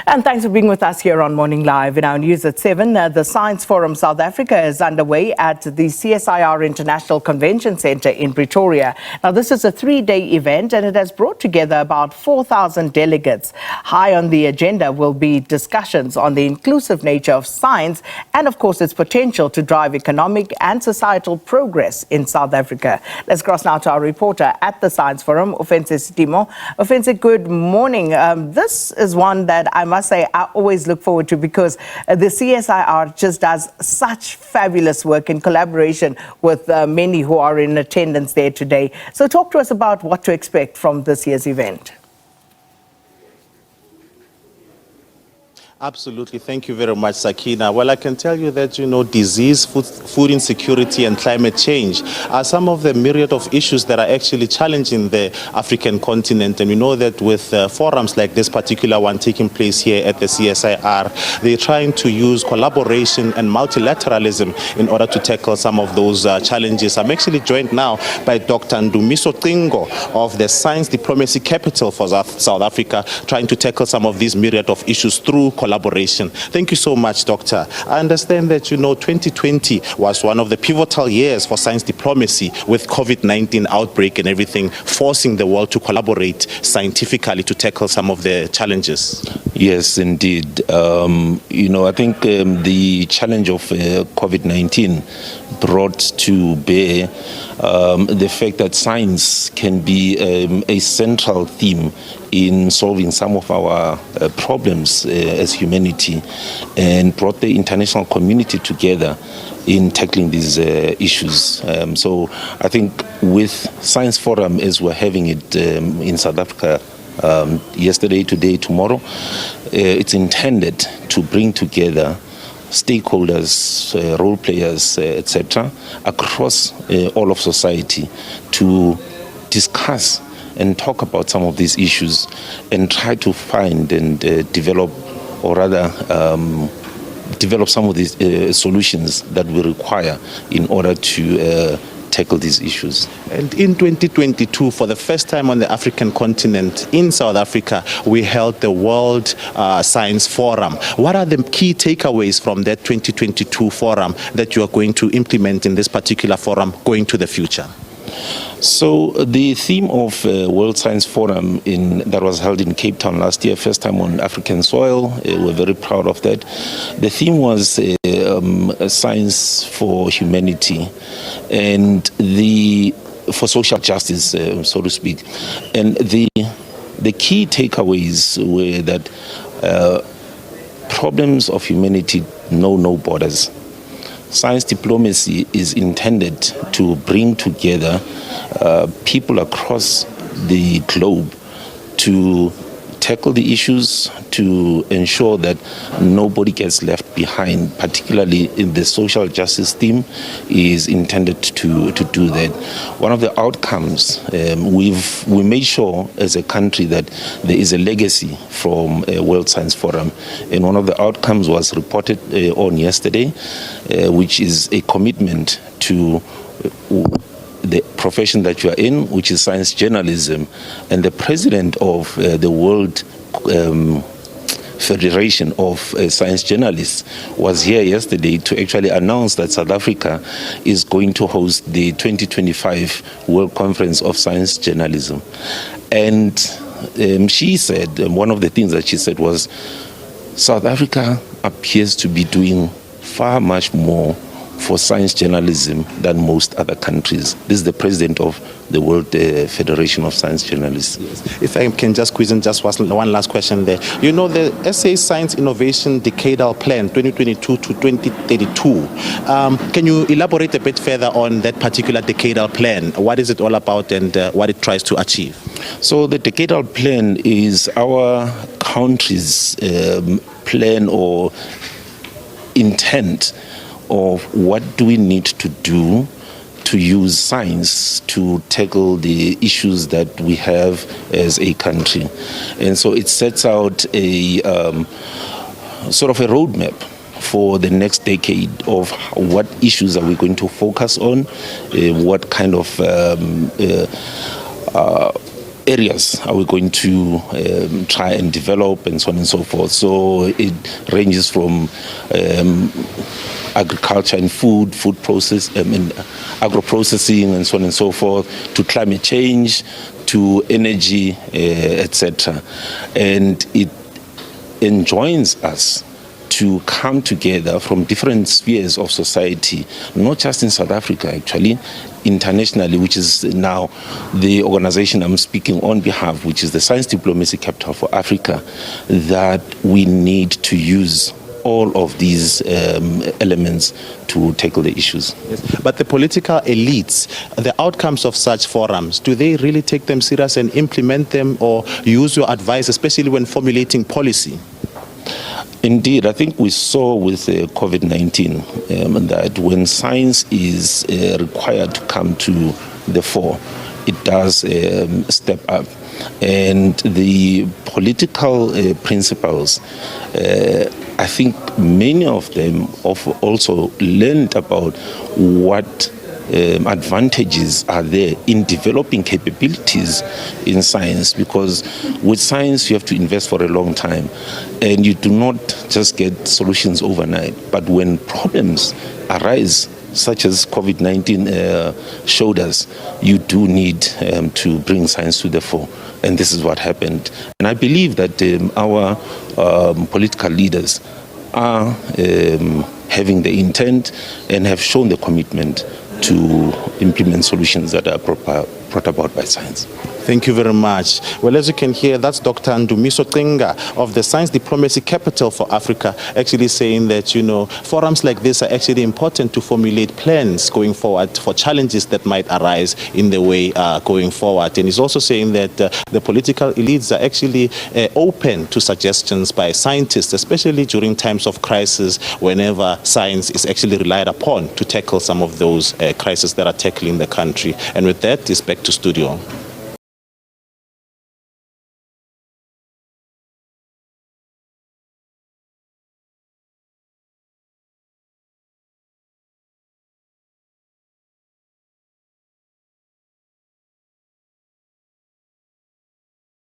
And thanks for being with us here on Morning Live. In our news at 7, the Science Forum South Africa is underway at the CSIR International Convention Centre in Pretoria. Now, this is a 3-day event and it has brought together about 4,000 delegates. High on the agenda will be discussions on the inclusive nature of science and, of course, its potential to drive economic and societal progress in South Africa. Let's cross now to our reporter at the Science Forum, Ofentse Setimo. Ofentse, good morning. This is one that I must say I always look forward to because the CSIR just does such fabulous work in collaboration with many who are in attendance there today. So talk to us about what to expect from this year's event. Absolutely. Thank you very much, Sakina. Well, I can tell you that, disease, food insecurity and climate change are some of the myriad of issues that are actually challenging the African continent. And we know that with forums like this particular one taking place here at the CSIR, they're trying to use collaboration and multilateralism in order to tackle some of those challenges. I'm actually joined now by Dr. Ndumiso Cingo of the Science Diplomacy Capital for South Africa, trying to tackle some of these myriad of issues through collaboration. Thank you so much, Doctor. I understand that, 2020 was one of the pivotal years for science diplomacy with COVID-19 outbreak and everything, forcing the world to collaborate scientifically to tackle some of the challenges. Yes, indeed. I think the challenge of COVID-19 brought to bear the fact that science can be a central theme in solving some of our problems as humanity, and brought the international community together in tackling these issues. So I think with Science Forum, as we're having it in South Africa yesterday, today, tomorrow, it's intended to bring together stakeholders, role players, etc., across all of society to discuss and talk about some of these issues and try to find and develop, or rather develop some of these solutions that we require in order to tackle these issues. And in 2022, for the first time on the African continent, in South Africa, we held the World Science Forum. What are the key takeaways from that 2022 forum that you are going to implement in this particular forum going to the future? So the theme of World Science Forum that was held in Cape Town last year, first time on African soil, we're very proud of that. The theme was science for humanity and for social justice, so to speak. And the key takeaways were that problems of humanity know no borders. Science diplomacy is intended to bring together people across the globe to tackle the issues, to ensure that nobody gets left behind, particularly in the social justice theme, is intended to do that. One of the outcomes, we made sure as a country that there is a legacy from World Science Forum, and one of the outcomes was reported on yesterday, which is a commitment to the profession that you are in, which is science journalism. And the president of the World Federation of Science Journalists was here yesterday to actually announce that South Africa is going to host the 2025 World Conference of Science Journalism. And she said, one of the things that she said was, South Africa appears to be doing far much more for science journalism than most other countries. This is the president of the World Federation of Science Journalists. Yes. If I can just squeeze in just one last question there. The SA Science Innovation Decadal Plan 2022 to 2032. Can you elaborate a bit further on that particular decadal plan? What is it all about and what it tries to achieve? So the decadal plan is our country's plan or intent of what do we need to do to use science to tackle the issues that we have as a country. And so it sets out a sort of a roadmap for the next decade of what issues are we going to focus on, what kind of areas are we going to try and develop, and so on and so forth. So it ranges from agriculture and food process, and agro-processing, and so on and so forth, to climate change, to energy, etc. And it enjoins us to come together from different spheres of society, not just in South Africa, actually, internationally, which is now the organization I'm speaking on behalf, which is the Science Diplomacy Capital for Africa, that we need to use all of these elements to tackle the issues. Yes. But the political elites, the outcomes of such forums, do they really take them serious and implement them, or use your advice, especially when formulating policy? Indeed, I think we saw with COVID-19 that when science is required to come to the fore, it does step up. And the political principles, I think many of them have also learned about what advantages are there in developing capabilities in science, because with science you have to invest for a long time and you do not just get solutions overnight. But when problems arise, such as COVID-19 showed us, you do need to bring science to the fore. And this is what happened. And I believe that our political leaders are having the intent and have shown the commitment to implement solutions that are brought about by science. Thank you very much. Well, as you can hear, that's Dr. Ndumiso Cingo of the Science Diplomacy Capital for Africa, actually saying that, forums like this are actually important to formulate plans going forward for challenges that might arise in the way going forward. And he's also saying that the political elites are actually open to suggestions by scientists, especially during times of crisis, whenever science is actually relied upon to tackle some of those crises that are tackling the country. And with that, it's back to studio.